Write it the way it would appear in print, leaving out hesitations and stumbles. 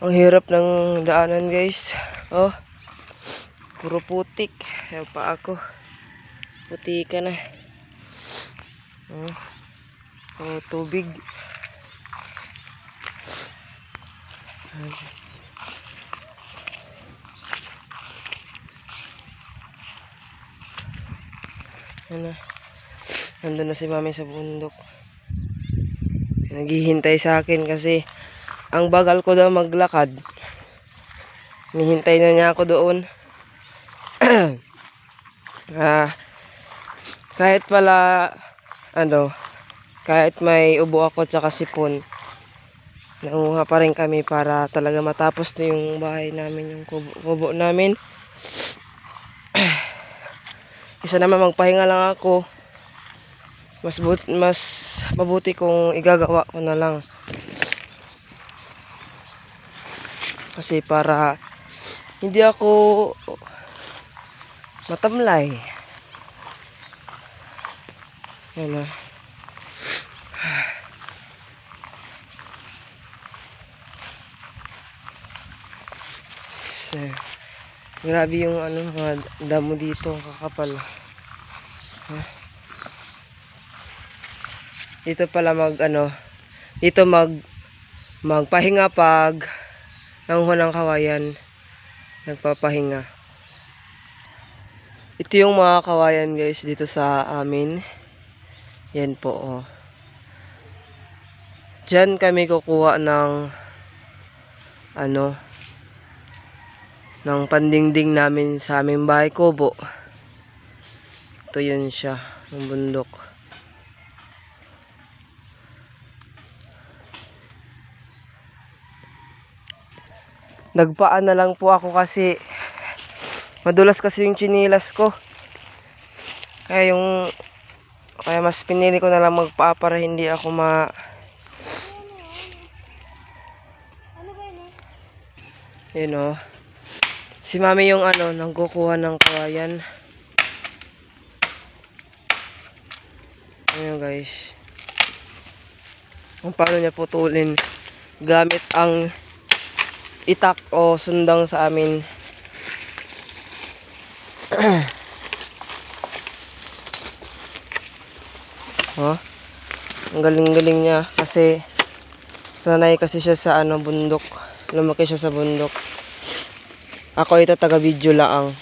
Ang hirap ng daanan, guys. Oh, puro putik. Ayan pa ako. Puti ka na. Oh, tubig. Ano? Nandun na si mami sa bundok. Naghihintay sa akin kasi ang bagal ko daw maglakad. Nihintay na niya ako doon. Kahit pala kahit may ubo ako at saka sipon, nanguha pa rin kami para talaga matapos na yung bahay namin, yung kubo namin. Isa naman magpahinga lang ako. Mas mabuti kung igagawa ko na lang. Kasi para hindi ako matamlay. Yan na. So, grabe yung mga damo dito, kakapal. Dito pala dito magpahinga pag nanguha ng kawayan, nagpapahinga. Ito yung mga kawayan, guys, dito sa amin. Yan po, oh. Diyan kami kukuha ng ng pandingding namin sa aming bahay kubo. Ito yun siya, ng bundok. Nagpaan na lang po ako kasi madulas kasi yung tsinilas ko. Kaya mas pinili ko na lang magpaa para hindi ako si mami yung nangkukuha ng kawayan. Ayun, guys. Kung paano niya putulin gamit ang itak o sundang sa amin. Ang galing-galing niya kasi sanay kasi siya sa bundok. Lumaki siya sa bundok. Ako ito taga-video lang.